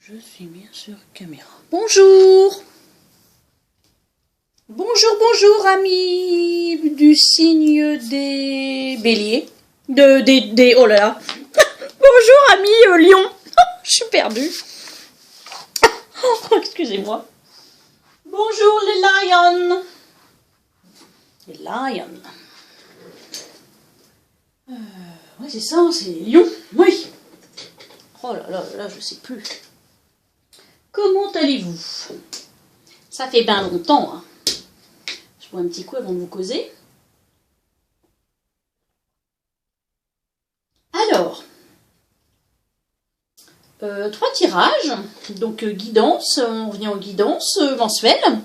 Je suis bien sur caméra. Bonjour. Bonjour, bonjour, amis du signe des béliers. Oh là là. Bonjour, amis lion. Je suis perdue. Excusez-moi. Bonjour, les lions. Les lions. Ouais, c'est ça, c'est les lions. Oui. Oh là là, là, je sais plus. Comment allez-vous? Ça fait bien longtemps. Hein. Je bois un petit coup avant de vous causer. Alors, 3 tirages. Donc, guidance. On revient en guidance mensuelle.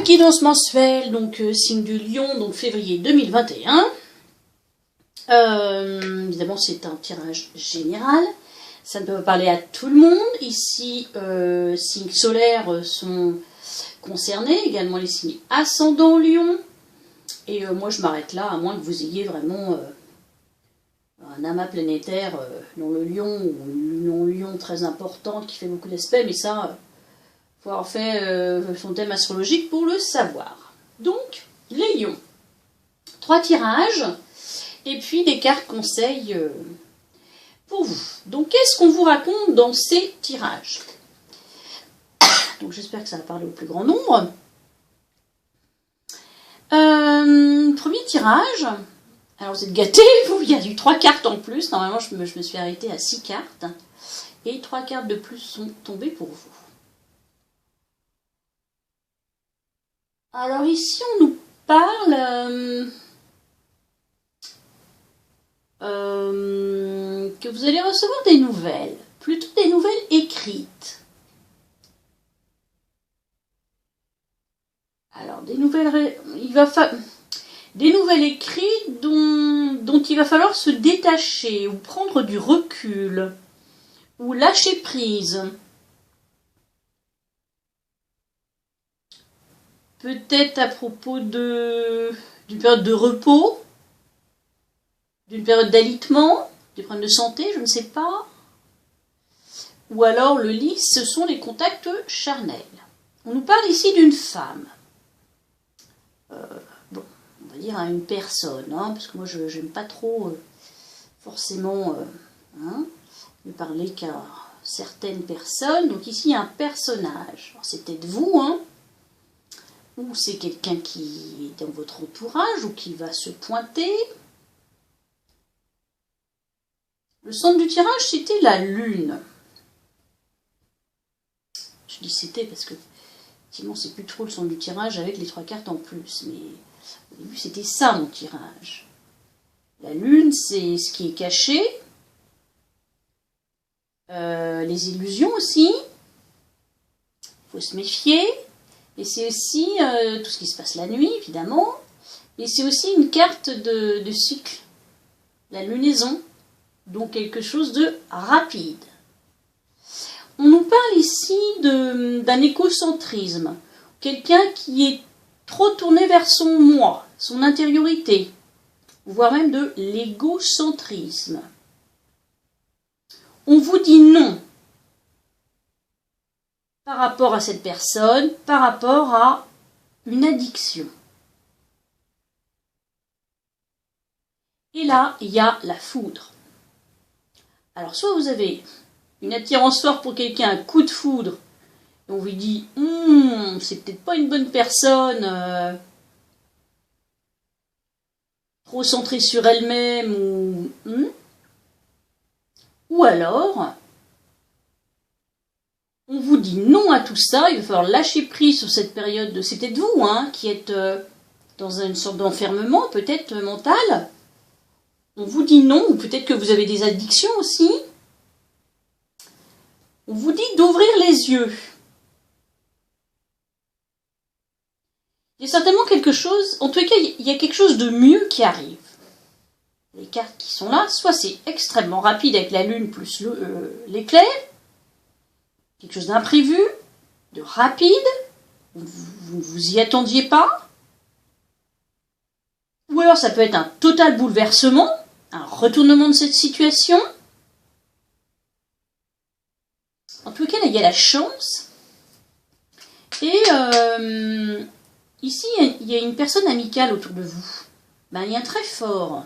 Guidance mensuelle, donc signe du lion, donc février 2021. Évidemment, c'est un tirage général. Ça ne peut pas parler à tout le monde. Ici, signes solaires sont concernés, également les signes ascendants lion. Et moi, je m'arrête là, à moins que vous ayez vraiment un amas planétaire dans le lion, ou une lion très importante qui fait beaucoup d'aspects, mais ça, il faut avoir fait son thème astrologique pour le savoir. Donc, les lions. 3 tirages, et puis des cartes conseils pour vous. Donc, qu'est-ce qu'on vous raconte dans ces tirages? Donc, j'espère que ça va parler au plus grand nombre. Premier tirage. Alors, vous êtes gâtés, vous, il y a eu 3 cartes en plus. Normalement, je me suis arrêtée à 6 cartes. Et 3 cartes de plus sont tombées pour vous. Alors, ici, on nous parle que vous allez recevoir des nouvelles. Plutôt des nouvelles écrites. Alors, des nouvelles écrites dont il va falloir se détacher ou prendre du recul ou lâcher prise. Peut-être à propos d'une période de repos, d'une période d'alitement, des problèmes de santé, je ne sais pas. Ou alors le lit, ce sont les contacts charnels. On nous parle ici d'une femme. Bon, on va dire à une personne, hein, parce que moi je n'aime pas trop forcément ne parler qu'à certaines personnes. Donc ici il y a un personnage. Alors, c'est peut-être vous, hein, ou c'est quelqu'un qui est dans votre entourage ou qui va se pointer. Le centre du tirage, c'était la lune. Je dis c'était parce que effectivement c'est plus trop le centre du tirage avec les 3 cartes en plus, mais au début c'était ça mon tirage. La lune, c'est ce qui est caché, les illusions aussi, il faut se méfier, et c'est aussi tout ce qui se passe la nuit évidemment, et c'est aussi une carte de cycle, la lunaison, donc quelque chose de rapide. On nous parle ici d'un égocentrisme, quelqu'un qui est trop tourné vers son moi, son intériorité, voire même de l'égocentrisme. On vous dit non par rapport à cette personne, par rapport à une addiction. Et là, il y a la foudre. Alors, soit vous avez une attirance forte pour quelqu'un, un coup de foudre, et on vous dit c'est peut-être pas une bonne personne, trop centrée sur elle-même, ou alors on vous dit non à tout ça, il va falloir lâcher prise sur cette période, c'est peut-être vous qui êtes dans une sorte d'enfermement peut-être mental, on vous dit non, ou peut-être que vous avez des addictions aussi. On vous dit d'ouvrir les yeux. Il y a certainement quelque chose, en tout cas, il y a quelque chose de mieux qui arrive. Les cartes qui sont là, soit c'est extrêmement rapide avec la lune plus l'éclair, quelque chose d'imprévu, de rapide, vous y attendiez pas. Ou alors ça peut être un total bouleversement, un retournement de cette situation. il y a la chance. Et ici, il y a une personne amicale autour de vous. Ben, un lien très fort.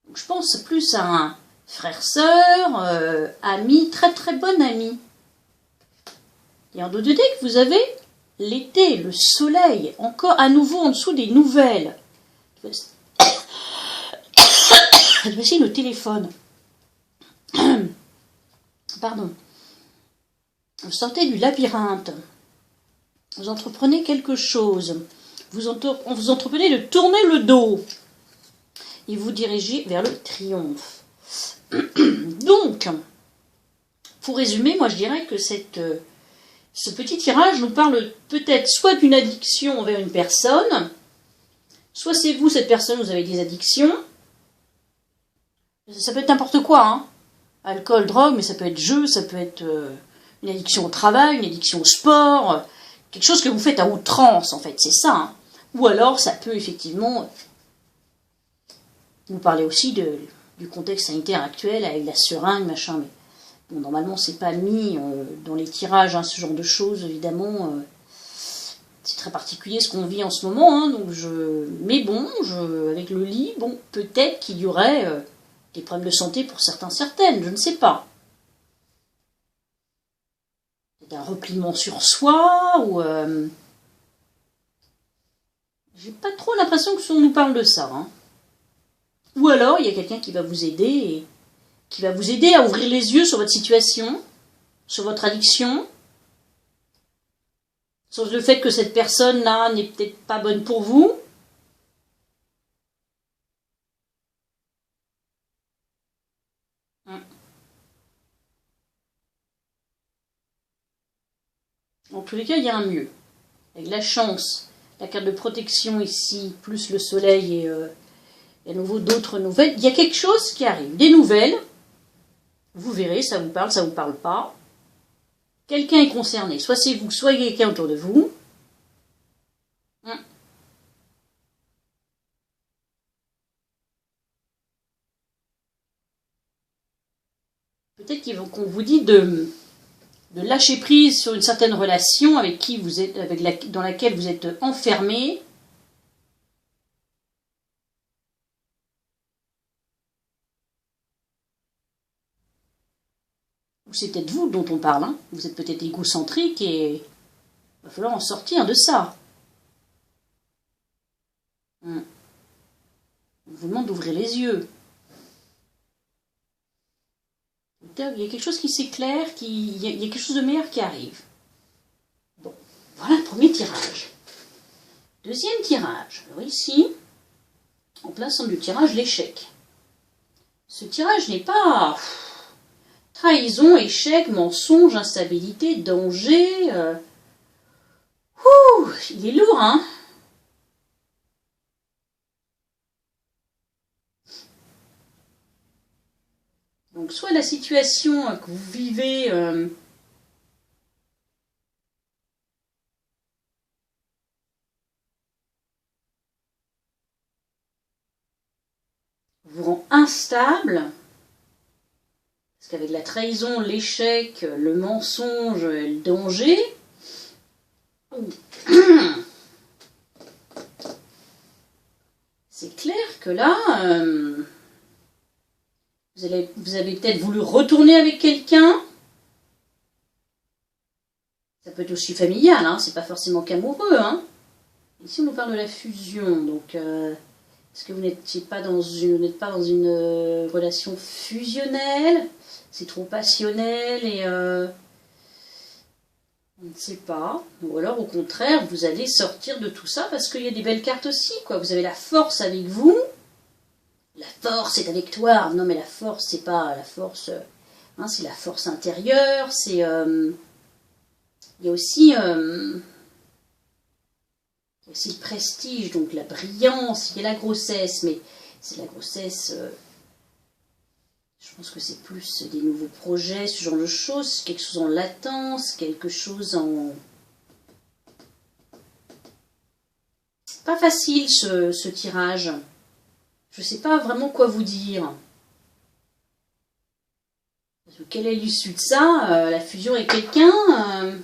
Donc, je pense plus à un frère-sœur, ami, très très bon ami. Et en 2D que vous avez l'été, le soleil, encore à nouveau en dessous des nouvelles. Voici le téléphone. Pardon. Vous sortez du labyrinthe. Vous entreprenez quelque chose. Vous entreprenez de tourner le dos. Et vous dirigez vers le triomphe. Donc, pour résumer, moi je dirais que ce petit tirage nous parle peut-être soit d'une addiction envers une personne, soit c'est vous, cette personne, vous avez des addictions. Ça peut être n'importe quoi, hein. Alcool, drogue, mais ça peut être jeu, ça peut être une addiction au travail, une addiction au sport, quelque chose que vous faites à outrance, en fait, c'est ça. Hein. Ou alors, ça peut effectivement vous parler aussi du contexte sanitaire actuel, avec la seringue, machin, mais bon, normalement, c'est pas mis dans les tirages, hein, ce genre de choses, évidemment. C'est très particulier ce qu'on vit en ce moment, hein, donc mais bon, avec le lit, bon, peut-être qu'il y aurait des problèmes de santé pour certaines, je ne sais pas. C'est un repliement sur soi, ou... J'ai pas trop l'impression que on nous parle de ça. Hein. Ou alors, il y a quelqu'un qui va vous aider, à ouvrir les yeux sur votre situation, sur votre addiction, sur le fait que cette personne-là n'est peut-être pas bonne pour vous. En tous les cas, il y a un mieux. Avec la chance, la carte de protection ici, plus le soleil et à nouveau d'autres nouvelles. Il y a quelque chose qui arrive. Des nouvelles. Vous verrez, ça vous parle pas. Quelqu'un est concerné. Soit c'est vous, soit il y a quelqu'un autour de vous. Peut-être qu'on vous dit de lâcher prise sur une certaine relation avec qui vous êtes, dans laquelle vous êtes enfermé. Ou c'est peut-être vous dont on parle. Hein. Vous êtes peut-être égocentrique et il va falloir en sortir de ça. On vous demande d'ouvrir les yeux. Il y a quelque chose qui s'éclaire, il y a quelque chose de meilleur qui arrive. Bon, voilà le premier tirage. Deuxième tirage. Alors ici, en plein centre du tirage, l'échec. Ce tirage n'est pas trahison, échec, mensonge, instabilité, danger. Il est lourd, hein? Donc, soit la situation que vous vivez vous rend instable, parce qu'avec la trahison, l'échec, le mensonge, le danger, c'est clair que là, vous avez peut-être voulu retourner avec quelqu'un. Ça peut être aussi familial, hein, c'est pas forcément qu'amoureux. Hein. Ici, on nous parle de la fusion, donc est-ce que vous n'êtes pas dans une relation fusionnelle? C'est trop passionnel et on ne sait pas. Ou alors, au contraire, vous allez sortir de tout ça parce qu'il y a des belles cartes aussi, quoi. Vous avez la force avec vous. La force est avec toi. Non, mais la force, c'est pas la force... Hein, c'est la force intérieure. C'est... il y a aussi... c'est le prestige, donc la brillance, il y a la grossesse, mais c'est la grossesse, je pense que c'est plus des nouveaux projets, ce genre de choses, quelque chose en latence, quelque chose en... Pas facile ce tirage, je ne sais pas vraiment quoi vous dire. Quelle est l'issue de ça? La fusion avec quelqu'un?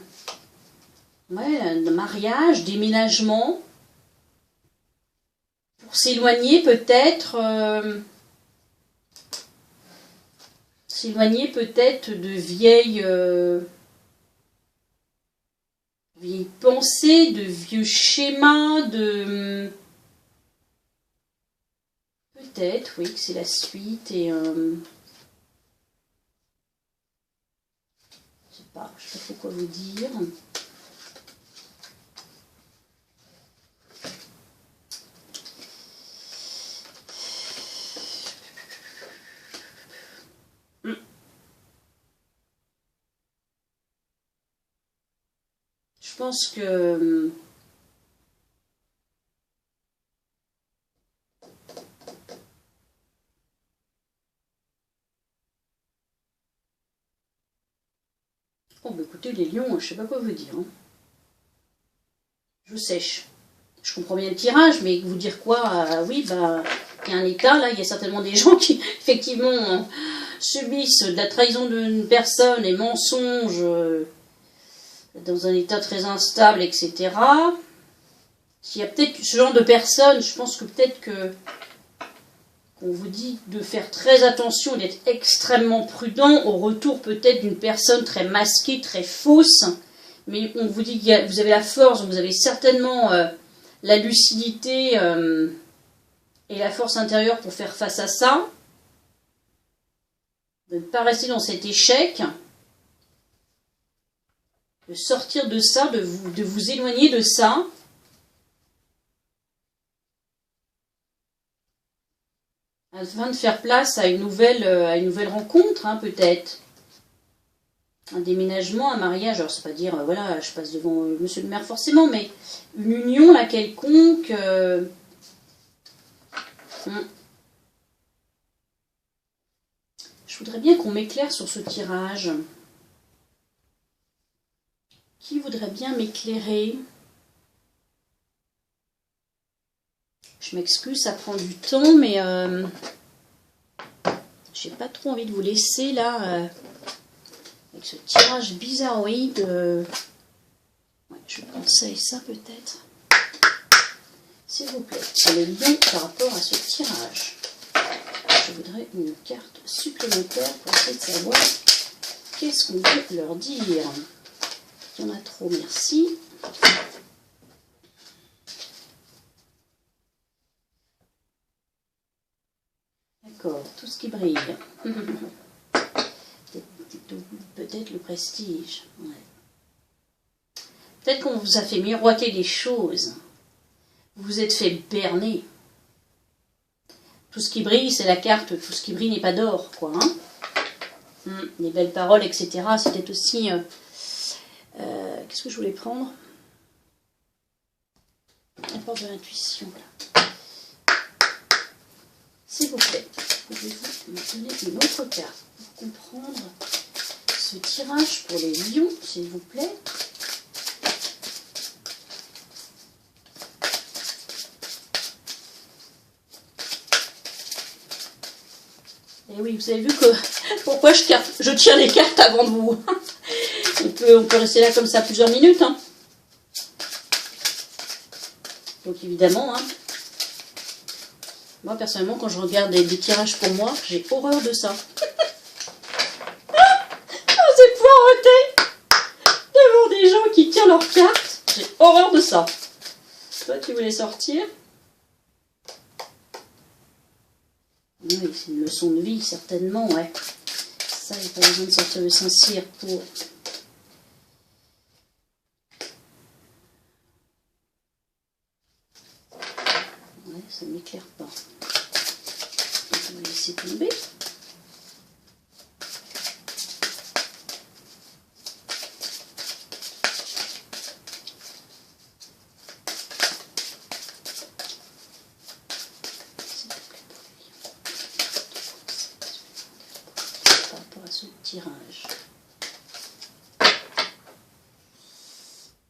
Ouais, un mariage, déménagement. Pour s'éloigner peut-être. S'éloigner peut-être de vieilles pensées, de vieux schémas, de... Peut-être, oui, que c'est la suite et... je sais pas trop quoi vous dire. Je pense que... Oh, bah écoutez, les lions, je sais pas quoi vous dire. Hein. Je sèche. Je comprends bien le tirage, mais vous dire quoi? Oui, bah, il y a un état, là, il y a certainement des gens qui, effectivement, subissent de la trahison d'une personne et mensonges dans un état très instable, etc. S'il y a peut-être ce genre de personnes, je pense que peut-être qu'on vous dit de faire très attention, d'être extrêmement prudent au retour peut-être d'une personne très masquée, très fausse, mais on vous dit que vous avez la force, vous avez certainement la lucidité et la force intérieure pour faire face à ça, de ne pas rester dans cet échec, de sortir de ça, de vous éloigner de ça, afin de faire place à une nouvelle rencontre, hein, peut-être. Un déménagement, un mariage, alors c'est pas dire, voilà, je passe devant monsieur le maire forcément, mais une union, là, quelconque. Je voudrais bien qu'on m'éclaire sur ce tirage. Qui voudrait bien m'éclairer? Je m'excuse, ça prend du temps, mais j'ai pas trop envie de vous laisser là avec ce tirage bizarroïde. Ouais, je vais conseiller ça peut-être. S'il vous plaît, sur le lion par rapport à ce tirage. Je voudrais une carte supplémentaire pour essayer de savoir qu'est-ce qu'on veut leur dire. Il y en a trop, merci. D'accord, tout ce qui brille. Peut-être le prestige. Ouais. Peut-être qu'on vous a fait miroiter des choses. Vous vous êtes fait berner. Tout ce qui brille, c'est la carte. Tout ce qui brille n'est pas d'or, quoi. Hein, les belles paroles, etc. C'est peut-être aussi... qu'est-ce que je voulais prendre? La porte de l'intuition. S'il vous plaît, pouvez-vous me donner une autre carte pour comprendre ce tirage pour les lions, s'il vous plaît? Et oui, vous avez vu que pourquoi je tire les cartes avant de vous. On peut rester là comme ça plusieurs minutes. Hein. Donc évidemment, hein, moi personnellement, quand je regarde des tirages pour moi, j'ai horreur de ça. C'est poireauté devant des gens qui tirent leurs cartes. J'ai horreur de ça. Toi, tu voulais sortir? Oui, c'est une leçon de vie, certainement, ouais. Ça, il n'y a pas besoin de sortir le Saint-Cyr pour... Ouais, ça ne m'éclaire pas. Donc, on va laisser tomber. Tirage.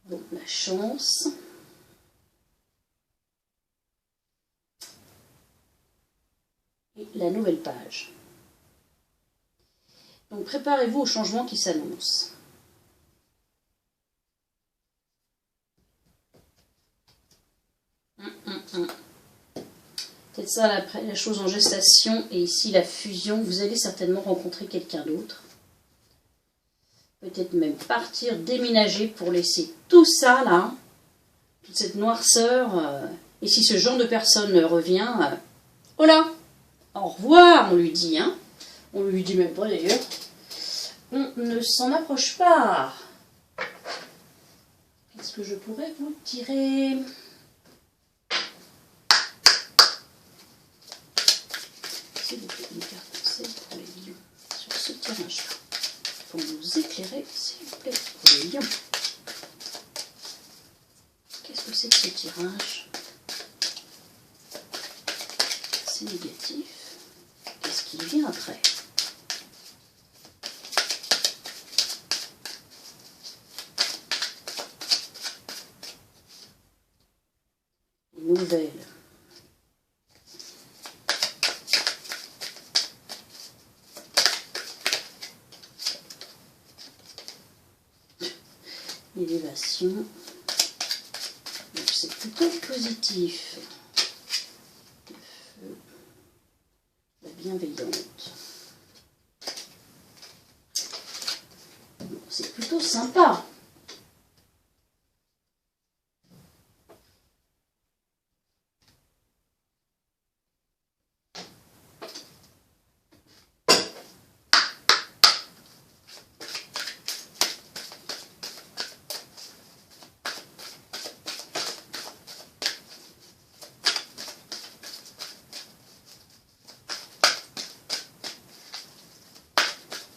Donc la chance. Et la nouvelle page. Donc préparez-vous au changement qui s'annonce. Peut-être ça la chose en gestation et ici la fusion. Vous allez certainement rencontrer quelqu'un d'autre. Peut-être même partir, déménager pour laisser tout ça là, toute cette noirceur. Et si ce genre de personne revient, oh là, au revoir, on lui dit, hein. On lui dit même pas d'ailleurs. On ne s'en approche pas. Qu'est-ce que je pourrais vous tirer? S'il vous plaît, une carte conseil pour les lions sur ce tirage-là. Pour nous éclairer, s'il vous plaît, pour les lions. Qu'est-ce que c'est que ce tirage? C'est négatif. Qu'est-ce qui vient après? Nouvelle. Élévation. Donc c'est plutôt positif. Le feu. La bienveillante. C'est plutôt sympa.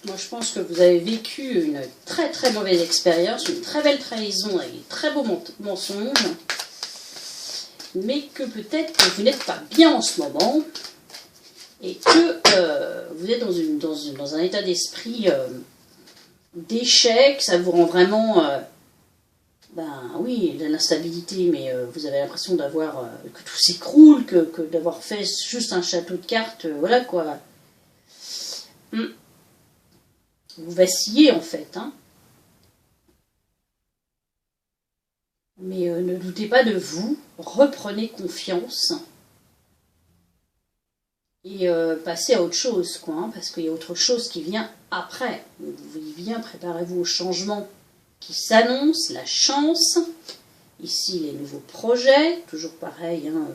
Moi, je pense que vous avez vécu une très très mauvaise expérience, une très belle trahison avec des très beaux mensonges, mais que peut-être que vous n'êtes pas bien en ce moment et que vous êtes dans un état d'esprit d'échec, ça vous rend vraiment, ben oui, de l'instabilité, mais vous avez l'impression d'avoir que tout s'écroule, que d'avoir fait juste un château de cartes, voilà quoi. Vous vacillez en fait, hein. Mais ne doutez pas de vous, reprenez confiance et passez à autre chose, quoi, hein, parce qu'il y a autre chose qui vient après. Préparez-vous au changement qui s'annonce, la chance. Ici, les nouveaux projets, toujours pareil, hein,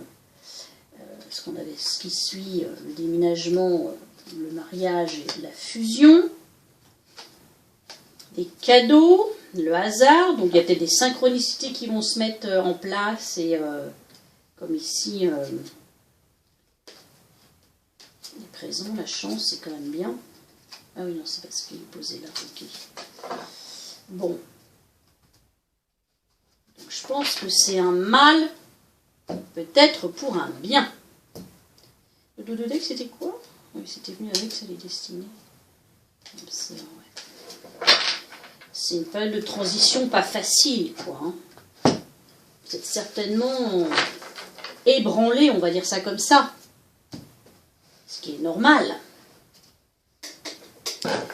ce qui suit le déménagement, le mariage et la fusion. Des cadeaux, le hasard, donc il y a peut-être des synchronicités qui vont se mettre en place et comme ici, les présents, la chance, c'est quand même bien. Ah oui, non, c'est parce qu'il est posé là, ok. Bon. Donc, je pense que c'est un mal, peut-être pour un bien. Le dos de deck, c'était quoi? Oui, c'était venu avec ça, les destinées. C'est ouais. C'est une période de transition pas facile, quoi. Hein. Vous êtes certainement ébranlé, on va dire ça comme ça. Ce qui est normal.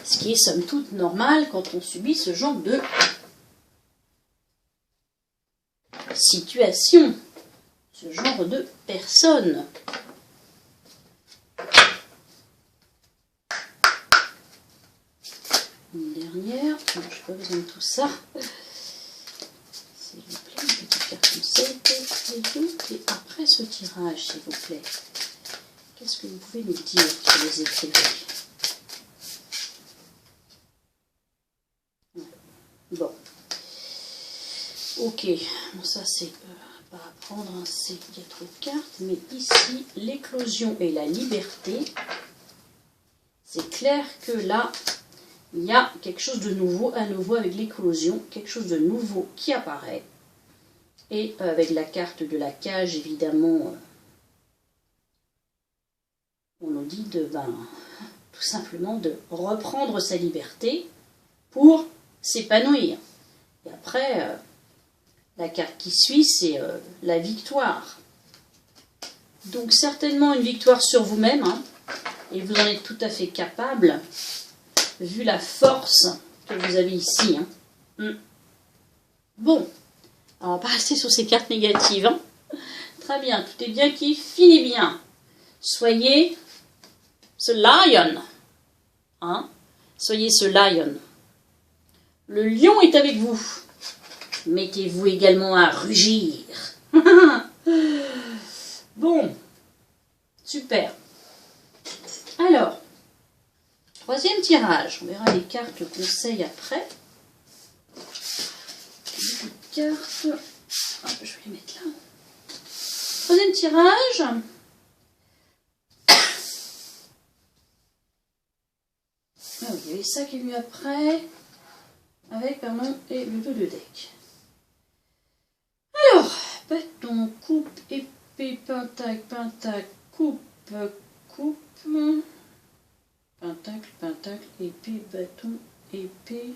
Ce qui est somme toute normal quand on subit ce genre de situation. Ce genre de personne. Une dernière, non, je n'ai pas besoin de tout ça. S'il vous plaît, une petite carte conseil pour les deux. Et après ce tirage, s'il vous plaît, qu'est-ce que vous pouvez nous dire sur les écrivains? Bon. Ok, bon, ça c'est pas à prendre, hein, il y a trop de cartes, mais ici, l'éclosion et la liberté, c'est clair que là, il y a quelque chose de nouveau, à nouveau avec l'éclosion, quelque chose de nouveau qui apparaît. Et avec la carte de la cage, évidemment, on nous dit tout simplement de reprendre sa liberté pour s'épanouir. Et après, la carte qui suit, c'est la victoire. Donc certainement une victoire sur vous-même, hein, et vous en êtes tout à fait capable. vu la force que vous avez ici. Hein. Bon, alors, on va pas rester sur ces cartes négatives. Hein. Très bien, tout est bien qui finit bien. Soyez ce lion. Hein. Soyez ce lion. Le lion est avec vous. Mettez-vous également à rugir. Bon, super. Alors, troisième tirage. On verra les cartes conseils après. Beaucoup de cartes. Hop, je vais les mettre là. Troisième tirage. Ah oui, il y avait ça qui est venu après. Avec, pardon, et le 2 de deck. Alors, bâton, coupe, épée, pentacle, pentacle, coupe, coupe, pentacle, pentacle, épée, bâton, épée.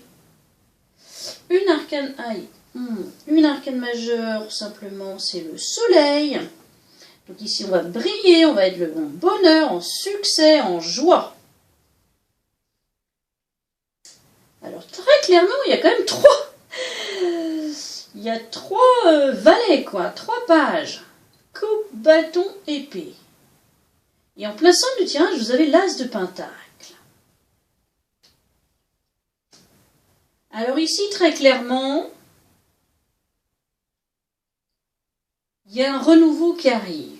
Une arcane, aïe, une arcane majeure, simplement, c'est le soleil. Donc ici, on va briller, on va être le bon bonheur, en succès, en joie. Alors, très clairement, il y a quand même trois. Il y a trois valets, quoi. 3 pages. Coupe, bâton, épée. Et en plein centre du tirage, vous avez l'as de pentacle. Alors ici, très clairement, il y a un renouveau qui arrive.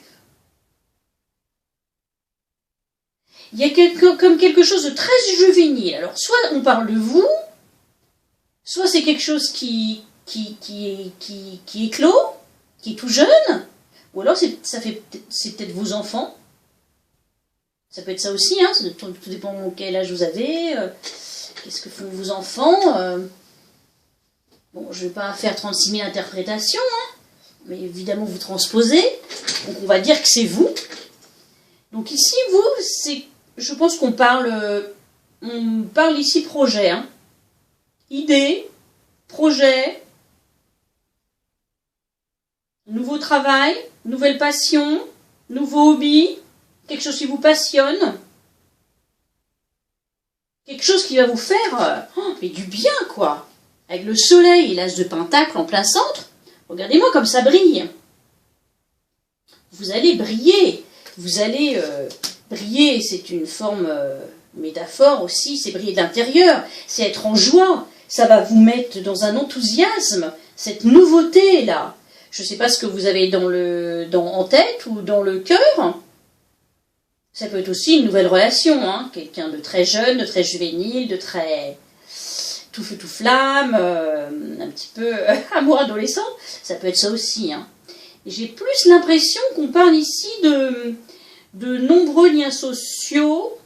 Il y a comme quelque chose de très juvénile. Alors, soit on parle de vous, soit c'est quelque chose qui est clos, qui est tout jeune, ou alors c'est peut-être vos enfants. Ça peut être ça aussi, hein, tout dépend quel âge vous avez, qu'est-ce que font vos enfants. Bon, je ne vais pas faire 36 000 interprétations, hein, mais évidemment vous transposez, donc on va dire que c'est vous. Donc ici, vous, je pense qu'on parle ici projet, hein. Idée, projet, nouveau travail, nouvelle passion, nouveau hobby, quelque chose qui vous passionne, quelque chose qui va vous faire mais du bien, quoi. Avec le soleil et l'as de pentacle en plein centre, regardez-moi comme ça brille. Vous allez briller, vous allez briller, c'est une forme métaphore aussi, c'est briller de l'intérieur, c'est être en joie, ça va vous mettre dans un enthousiasme, cette nouveauté-là. Je ne sais pas ce que vous avez en tête ou dans le cœur. Ça peut être aussi une nouvelle relation, hein, quelqu'un de très jeune, de très juvénile, de très tout feu tout flamme, un petit peu amour adolescent, ça peut être ça aussi. Hein. J'ai plus l'impression qu'on parle ici de nombreux liens sociaux,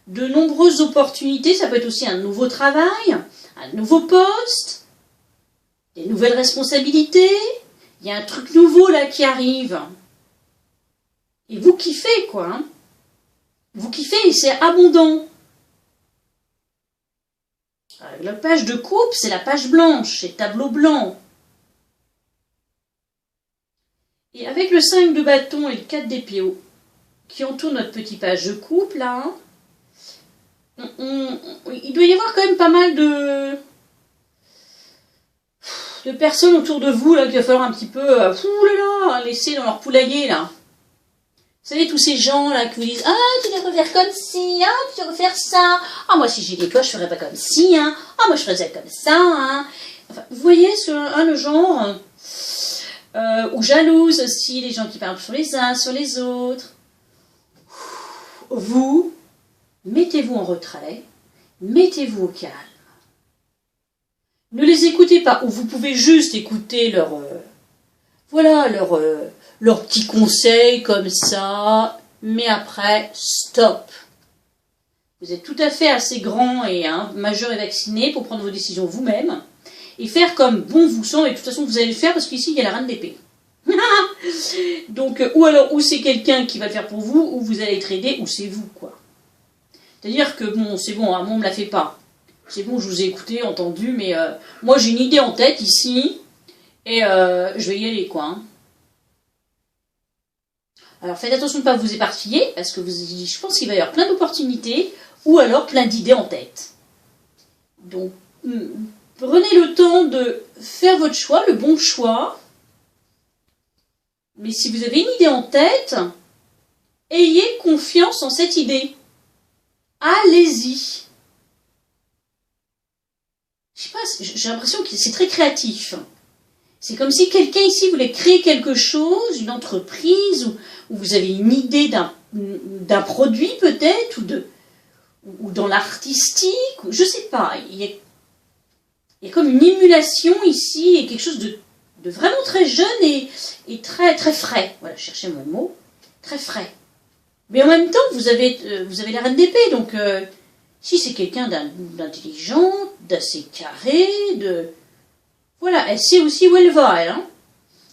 de nombreuses opportunités, ça peut être aussi un nouveau travail, un nouveau poste, des nouvelles responsabilités, il y a un truc nouveau là qui arrive. Et vous kiffez, quoi. Hein. Vous kiffez et c'est abondant. La page de coupe, c'est la page blanche, c'est tableau blanc. Et avec le 5 de bâton et le 4 d'épée qui entoure notre petite page de coupe, là, il doit y avoir quand même pas mal de personnes autour de vous, là, qu'il va falloir un petit peu laisser dans leur poulailler, là. Vous savez, tous ces gens là qui vous disent « Ah, tu devrais faire comme ci, hein, tu devrais faire ça. Ah, moi, si j'ai des coches, je ferais pas comme ci, hein. Ah, moi, je ferais ça comme ça, hein. » Enfin, vous voyez le genre ou jalouse aussi, les gens qui parlent sur les uns, sur les autres. Vous, mettez-vous en retrait, mettez-vous au calme. Ne les écoutez pas, ou vous pouvez juste écouter leurs petits conseils comme ça, mais après, stop. Vous êtes tout à fait assez grand et majeur et vacciné pour prendre vos décisions vous-même et faire comme bon vous semble, et de toute façon vous allez le faire parce qu'ici il y a la reine d'épée. Donc, ou c'est quelqu'un qui va le faire pour vous, ou vous allez être aidé, ou c'est vous, quoi. C'est-à-dire que bon, c'est bon, moi on me la fait pas. C'est bon, je vous ai écouté, entendu, mais moi j'ai une idée en tête ici, et je vais y aller, quoi. Hein. Alors faites attention de ne pas vous éparpiller, parce que je pense qu'il va y avoir plein d'opportunités, ou alors plein d'idées en tête. Donc, prenez le temps de faire votre choix, le bon choix. Mais si vous avez une idée en tête, ayez confiance en cette idée. Allez-y. Je sais pas, j'ai l'impression que c'est très créatif. C'est comme si quelqu'un ici voulait créer quelque chose, une entreprise, ou vous avez une idée d'un produit peut-être, ou dans l'artistique, je sais pas. Il y a comme une émulation ici, et quelque chose de vraiment très jeune et très, très frais. Voilà, je cherchais mon mot. Très frais. Mais en même temps, vous avez la reine d'épée, donc si c'est quelqu'un d'intelligent, d'assez carré, voilà, elle sait aussi où elle va, elle. Hein.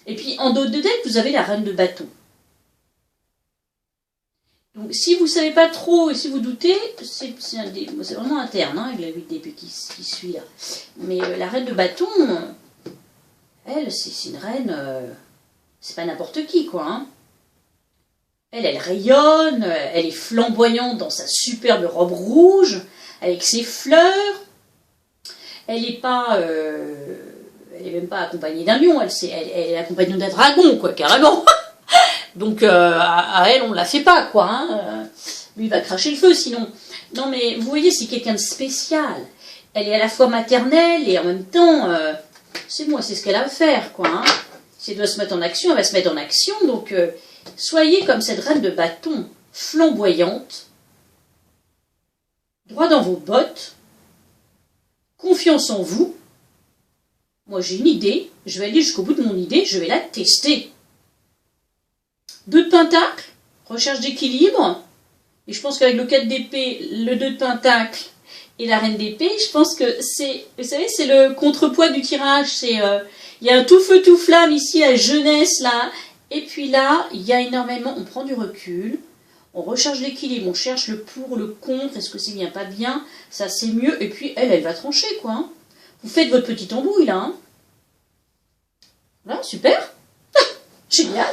Et puis, en dos de deck, vous avez la reine de bâton. Donc, si vous ne savez pas trop, et si vous doutez, c'est vraiment interne, hein, avec la 8 d'épée qui suit là. Mais la reine de bâton, elle, c'est une reine, c'est pas n'importe qui, quoi. Hein. Elle rayonne, elle est flamboyante dans sa superbe robe rouge, avec ses fleurs. Elle n'est pas... elle n'est même pas accompagnée d'un lion, elle est accompagnée d'un dragon, quoi, carrément. Donc, à elle, on ne la fait pas, quoi. Hein. Lui, il va cracher le feu, sinon. Non, mais vous voyez, c'est quelqu'un de spécial. Elle est à la fois maternelle et en même temps, c'est ce qu'elle a à faire, quoi. Hein. Si elle doit se mettre en action, elle va se mettre en action. Donc, soyez comme cette reine de bâton, flamboyante, droit dans vos bottes, confiance en vous. Moi, j'ai une idée, je vais aller jusqu'au bout de mon idée, je vais la tester. 2 de pentacle, recherche d'équilibre. Et je pense qu'avec le 4 d'épée, le 2 de pentacle et la reine d'épée, je pense que c'est, vous savez, c'est le contrepoids du tirage. C'est, il y a un tout feu tout flamme ici, la jeunesse là. Et puis là, il y a énormément, on prend du recul, on recherche l'équilibre, on cherche le pour, le contre, est-ce que c'est bien, pas bien, ça c'est mieux. Et puis elle va trancher, quoi. Hein. Vous faites votre petite embrouille là. Hein. Voilà, super. Génial.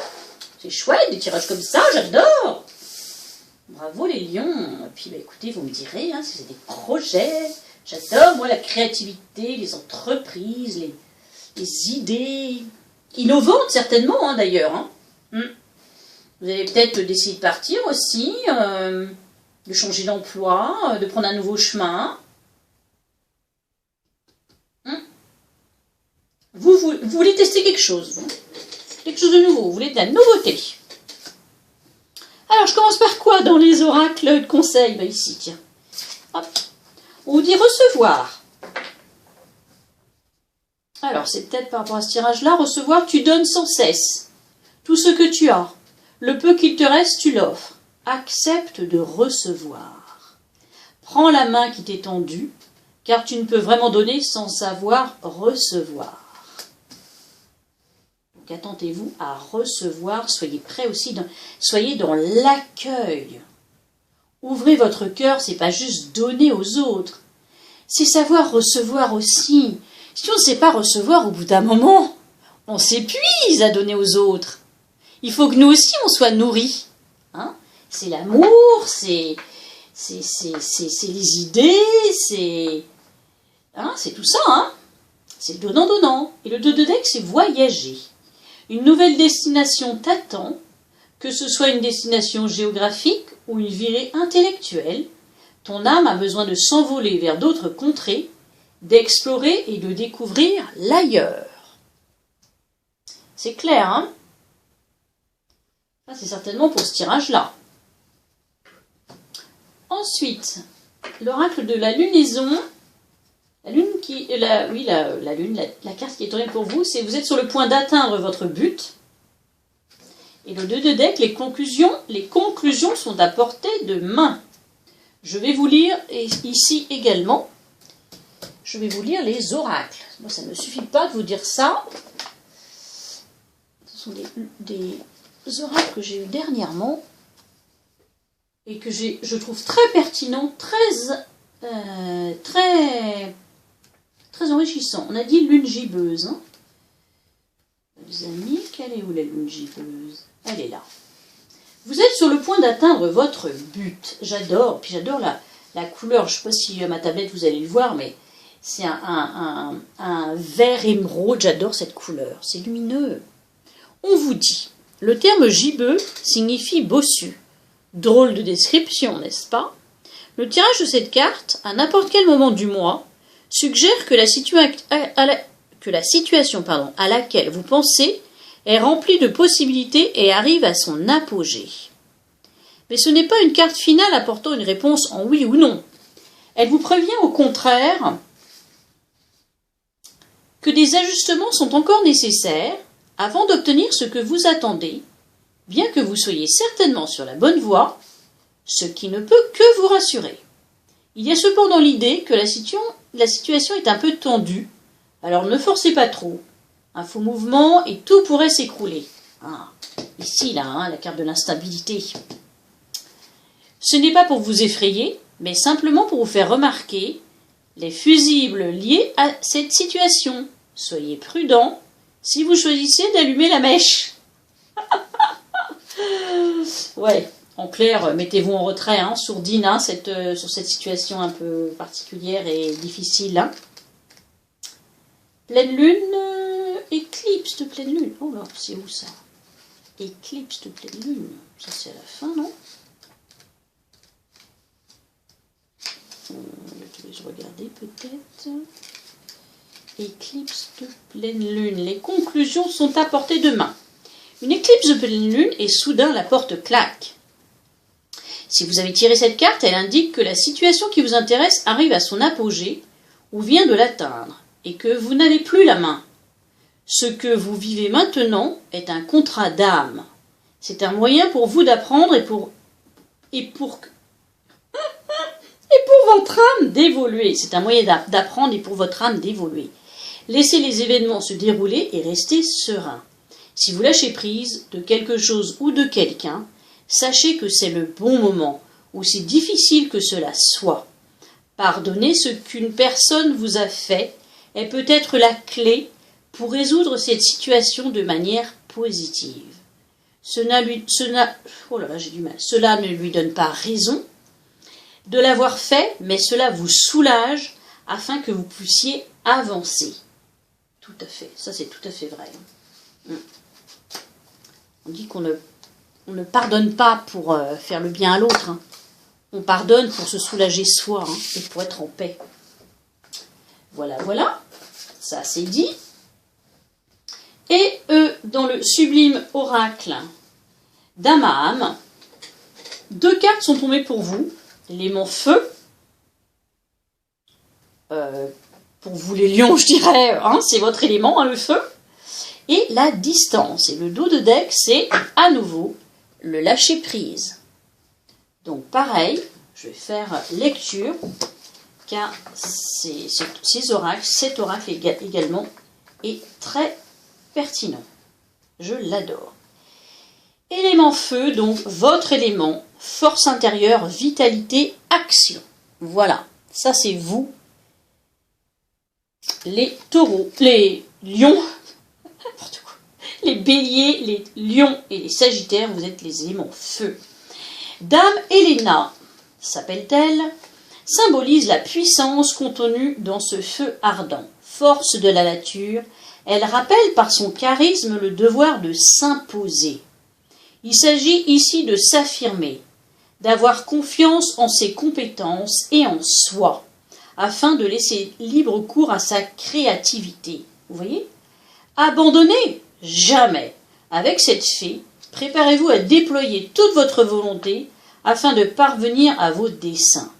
C'est chouette, des tirages comme ça, j'adore. Bravo les lions. Et puis bah, écoutez, vous me direz, hein, si vous avez des projets. J'adore, moi, la créativité, les entreprises, les idées innovantes, certainement, hein, d'ailleurs. Hein. Vous allez peut-être décider de partir aussi, de changer d'emploi, de prendre un nouveau chemin. Vous voulez tester quelque chose. Quelque chose de nouveau, vous voulez de la nouveauté. Alors, je commence par quoi dans les oracles de conseil? Ben, ici, tiens. Hop. On vous dit recevoir. Alors, c'est peut-être par rapport à ce tirage-là. Recevoir, tu donnes sans cesse. Tout ce que tu as. Le peu qu'il te reste, tu l'offres. Accepte de recevoir. Prends la main qui t'est tendue, car tu ne peux vraiment donner sans savoir recevoir. Attendez-vous à recevoir, soyez prêts aussi, soyez dans l'accueil. Ouvrez votre cœur, c'est pas juste donner aux autres, c'est savoir recevoir aussi. Si on ne sait pas recevoir au bout d'un moment, on s'épuise à donner aux autres. Il faut que nous aussi on soit nourris. Hein, c'est l'amour, c'est les idées, c'est tout ça. Hein, c'est le donnant-donnant. Et le 2 de deck, c'est voyager. Une nouvelle destination t'attend, que ce soit une destination géographique ou une virée intellectuelle. Ton âme a besoin de s'envoler vers d'autres contrées, d'explorer et de découvrir l'ailleurs. C'est clair, hein? Ça, c'est certainement pour ce tirage-là. Ensuite, l'oracle de la lunaison. La lune la lune, la carte qui est tournée pour vous, c'est vous êtes sur le point d'atteindre votre but. Et le 2 de deck, les conclusions sont à portée de main. Je vais vous lire, et ici également, je vais vous lire les oracles. Moi, ça ne me suffit pas de vous dire ça. Ce sont des oracles que j'ai eus dernièrement et que je trouve très pertinents, très enrichissant. On a dit lune gibbeuse. Hein. Les amis, quelle est où la lune gibbeuse? Elle est là. Vous êtes sur le point d'atteindre votre but. J'adore. Puis j'adore la couleur. Je ne sais pas si à ma tablette vous allez le voir, mais C'est un vert émeraude, j'adore cette couleur, c'est lumineux. On vous dit, le terme gibbeux signifie bossu. Drôle de description, n'est-ce pas? Le tirage de cette carte, à n'importe quel moment du mois, suggère que la situation à laquelle vous pensez est remplie de possibilités et arrive à son apogée. Mais ce n'est pas une carte finale apportant une réponse en oui ou non. Elle vous prévient au contraire que des ajustements sont encore nécessaires avant d'obtenir ce que vous attendez, bien que vous soyez certainement sur la bonne voie, ce qui ne peut que vous rassurer. Il y a cependant l'idée que la situation est un peu tendue, alors ne forcez pas trop. Un faux mouvement et tout pourrait s'écrouler. Ah, ici, là, la carte de l'instabilité. Ce n'est pas pour vous effrayer, mais simplement pour vous faire remarquer les fusibles liés à cette situation. Soyez prudent si vous choisissez d'allumer la mèche. Ouais, en clair, mettez-vous en retrait, sourdine, sur cette situation un peu particulière et difficile. Pleine lune, éclipse de pleine lune. Oh là, c'est où ça? Éclipse de pleine lune. Ça, c'est à la fin, non? Je vais regarder peut-être. Éclipse de pleine lune. Les conclusions sont à portée de main. Une éclipse de pleine lune et soudain la porte claque. Si vous avez tiré cette carte, elle indique que la situation qui vous intéresse arrive à son apogée ou vient de l'atteindre et que vous n'avez plus la main. Ce que vous vivez maintenant est un contrat d'âme. C'est un moyen pour vous d'apprendre et pour votre âme d'évoluer. C'est un moyen d'apprendre et pour votre âme d'évoluer. Laissez les événements se dérouler et restez serein. Si vous lâchez prise de quelque chose ou de quelqu'un, sachez que c'est le bon moment, aussi difficile que cela soit. Pardonner ce qu'une personne vous a fait est peut-être la clé pour résoudre cette situation de manière positive. Cela ne lui donne pas raison de l'avoir fait, mais cela vous soulage afin que vous puissiez avancer. Tout à fait, ça c'est tout à fait vrai. On dit qu'on ne pardonne pas pour faire le bien à l'autre. On pardonne pour se soulager soi et pour être en paix. Voilà, ça c'est dit. Et dans le sublime oracle d'Amaham, 2 cartes sont tombées pour vous. L'élément feu, pour vous les lions, je dirais, c'est votre élément, le feu, et la distance. Et le dos de deck, c'est à nouveau le lâcher prise. Donc pareil, je vais faire lecture, car cet oracle également est très pertinent. Je l'adore. Élément feu, donc votre élément, force intérieure, vitalité, action. Voilà, ça c'est vous, les taureaux, les lions, les béliers, les lions et les sagittaires, vous êtes les éléments feu. Dame Helena, s'appelle-t-elle, symbolise la puissance contenue dans ce feu ardent, force de la nature. Elle rappelle par son charisme le devoir de s'imposer. Il s'agit ici de s'affirmer, d'avoir confiance en ses compétences et en soi, afin de laisser libre cours à sa créativité. Vous voyez? Abandonnez jamais. Avec cette fée, préparez-vous à déployer toute votre volonté afin de parvenir à vos desseins.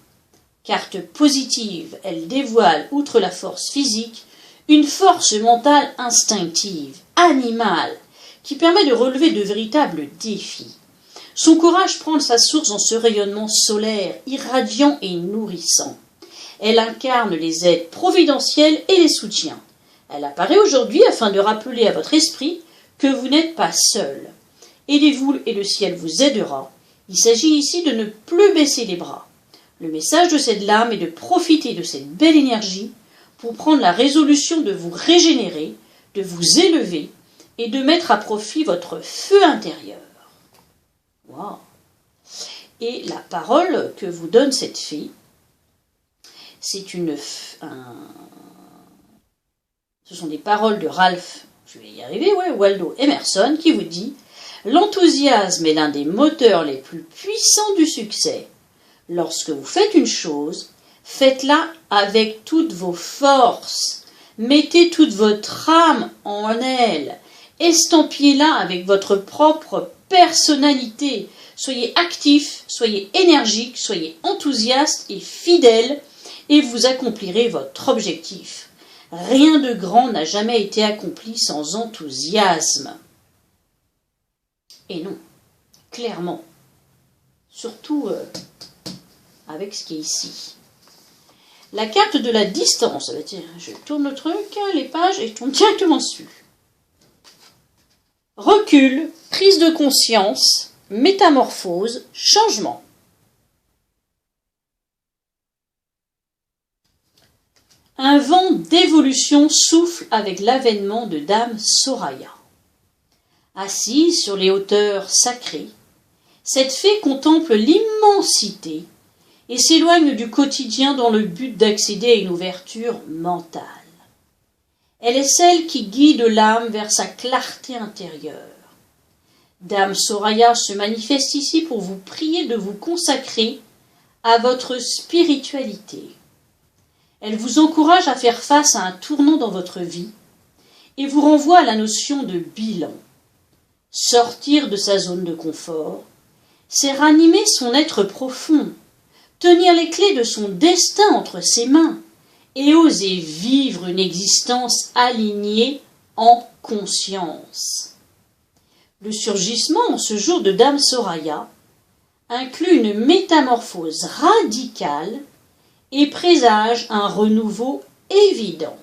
Carte positive, elle dévoile, outre la force physique, une force mentale instinctive, animale, qui permet de relever de véritables défis. Son courage prend sa source dans ce rayonnement solaire, irradiant et nourrissant. Elle incarne les aides providentielles et les soutiens. Elle apparaît aujourd'hui afin de rappeler à votre esprit que vous n'êtes pas seul. Aidez-vous et le ciel vous aidera. Il s'agit ici de ne plus baisser les bras. Le message de cette lame est de profiter de cette belle énergie pour prendre la résolution de vous régénérer, de vous élever et de mettre à profit votre feu intérieur. Wow. Et la parole que vous donne cette fée, Ce sont des paroles de Ralph, je vais y arriver, ouais, Waldo Emerson, qui vous dit « L'enthousiasme est l'un des moteurs les plus puissants du succès. Lorsque vous faites une chose, faites-la avec toutes vos forces. Mettez toute votre âme en elle. Estampillez-la avec votre propre personnalité. Soyez actif, soyez énergique, soyez enthousiaste et fidèle et vous accomplirez votre objectif. Rien de grand n'a jamais été accompli sans enthousiasme. » Et non, clairement, surtout avec ce qui est ici. La carte de la distance, tiens, je tourne le truc, les pages, et je tourne directement dessus. Recul, prise de conscience, métamorphose, changement. Un vent d'évolution souffle avec l'avènement de Dame Soraya. Assise sur les hauteurs sacrées, cette fée contemple l'immensité et s'éloigne du quotidien dans le but d'accéder à une ouverture mentale. Elle est celle qui guide l'âme vers sa clarté intérieure. Dame Soraya se manifeste ici pour vous prier de vous consacrer à votre spiritualité. Elle vous encourage à faire face à un tournant dans votre vie et vous renvoie à la notion de bilan. Sortir de sa zone de confort, c'est ranimer son être profond, tenir les clés de son destin entre ses mains et oser vivre une existence alignée en conscience. Le surgissement en ce jour de Dame Soraya inclut une métamorphose radicale et présage un renouveau évident.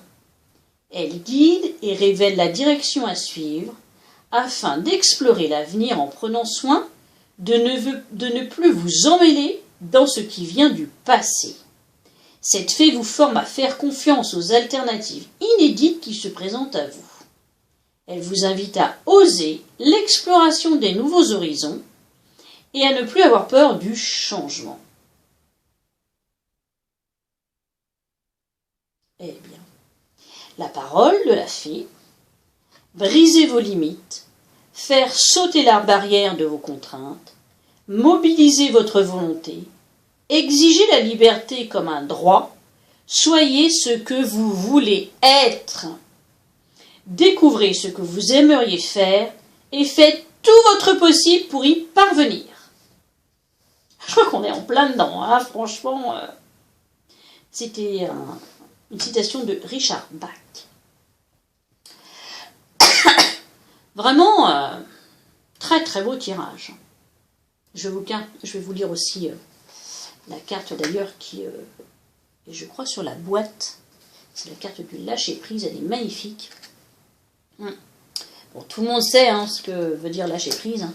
Elle guide et révèle la direction à suivre afin d'explorer l'avenir en prenant soin de ne plus vous emmêler dans ce qui vient du passé. Cette fée vous forme à faire confiance aux alternatives inédites qui se présentent à vous. Elle vous invite à oser l'exploration des nouveaux horizons et à ne plus avoir peur du changement. Eh bien, la parole de la fée, brisez vos limites, faire sauter la barrière de vos contraintes, mobiliser votre volonté, exigez la liberté comme un droit, soyez ce que vous voulez être. Découvrez ce que vous aimeriez faire et faites tout votre possible pour y parvenir. Je crois qu'on est en plein dedans, hein, franchement. C'était une citation de Richard Bach. Vraiment, très très beau tirage. Je vais vous lire aussi la carte d'ailleurs qui est, je crois, sur la boîte. C'est la carte du lâcher-prise, elle est magnifique. Bon, tout le monde sait ce que veut dire lâcher-prise. Hein.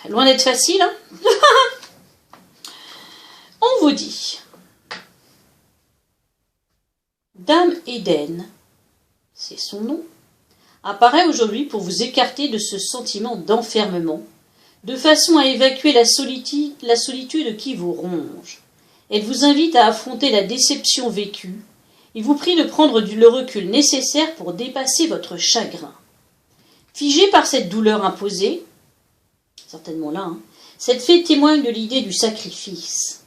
Loin d'être facile. Hein. On vous dit, Dame Eden, c'est son nom, apparaît aujourd'hui pour vous écarter de ce sentiment d'enfermement, de façon à évacuer la solitude qui vous ronge. Elle vous invite à affronter la déception vécue et vous prie de prendre le recul nécessaire pour dépasser votre chagrin. Figé par cette douleur imposée, certainement là, cette fée témoigne de l'idée du sacrifice.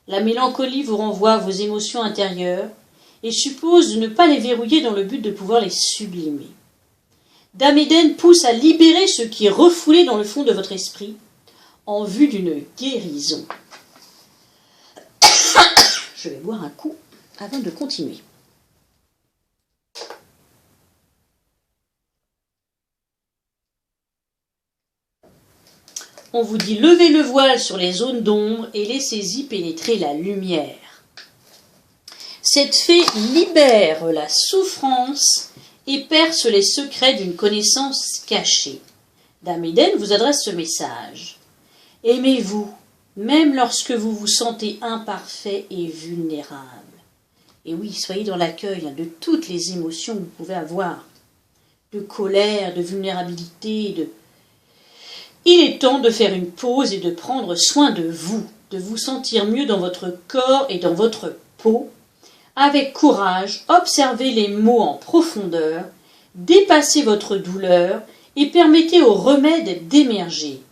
La mélancolie vous renvoie à vos émotions intérieures et suppose de ne pas les verrouiller dans le but de pouvoir les sublimer. Dame Eden pousse à libérer ce qui est refoulé dans le fond de votre esprit en vue d'une guérison. Je vais boire un coup avant de continuer. On vous dit levez le voile sur les zones d'ombre et laissez-y pénétrer la lumière. Cette fée libère la souffrance et perce les secrets d'une connaissance cachée. Dame Eden vous adresse ce message. Aimez-vous, même lorsque vous vous sentez imparfait et vulnérable. Et oui, soyez dans l'accueil de toutes les émotions que vous pouvez avoir. De colère, de vulnérabilité, Il est temps de faire une pause et de prendre soin de vous. de vous sentir mieux dans votre corps et dans votre peau. Avec courage, observez les mots en profondeur, dépassez votre douleur et permettez au remède d'émerger.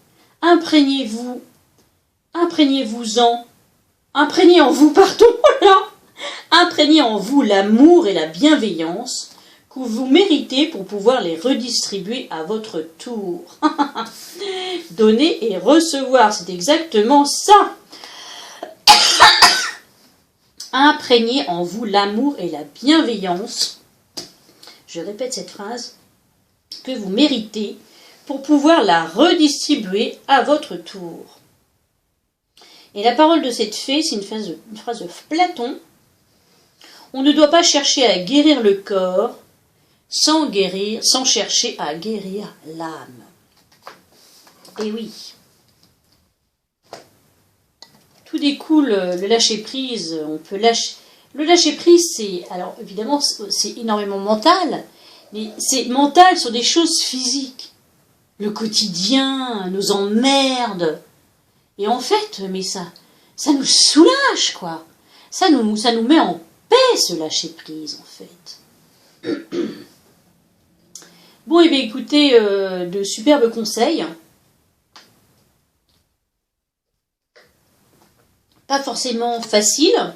Imprégnez en vous l'amour et la bienveillance que vous méritez pour pouvoir les redistribuer à votre tour. Donner et recevoir, c'est exactement ça. Imprégnez en vous l'amour et la bienveillance. Je répète cette phrase, que vous méritez pour pouvoir la redistribuer à votre tour. Et la parole de cette fée, c'est une phrase de Platon. On ne doit pas chercher à guérir le corps sans chercher à guérir l'âme. Et oui. Tout découle le lâcher-prise. On peut lâcher. Le lâcher-prise, c'est, alors évidemment, c'est énormément mental, mais c'est mental sur des choses physiques. Le quotidien, nos emmerdes. Et en fait, mais ça nous soulage, quoi. Ça nous met en paix, ce lâcher-prise, en fait. Bon, et bien écoutez, de superbes conseils. Pas forcément facile,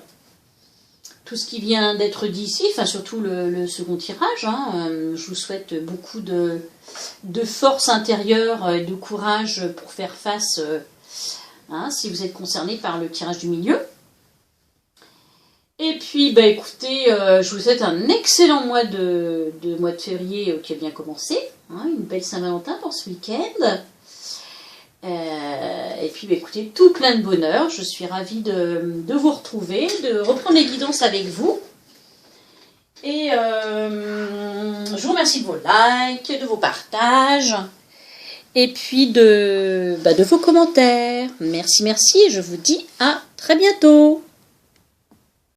tout ce qui vient d'être dit ici, enfin surtout le second tirage. Je vous souhaite beaucoup de force intérieure et de courage pour faire face, si vous êtes concerné par le tirage du milieu. Et puis, écoutez, je vous souhaite un excellent mois de février qui a bien commencé. Une belle Saint-Valentin pour ce week-end. Et puis écoutez, tout plein de bonheur. Je suis ravie de vous retrouver, de reprendre les guidances avec vous. Et je vous remercie de vos likes, de vos partages. Et puis de vos commentaires. Merci. Et je vous dis à très bientôt.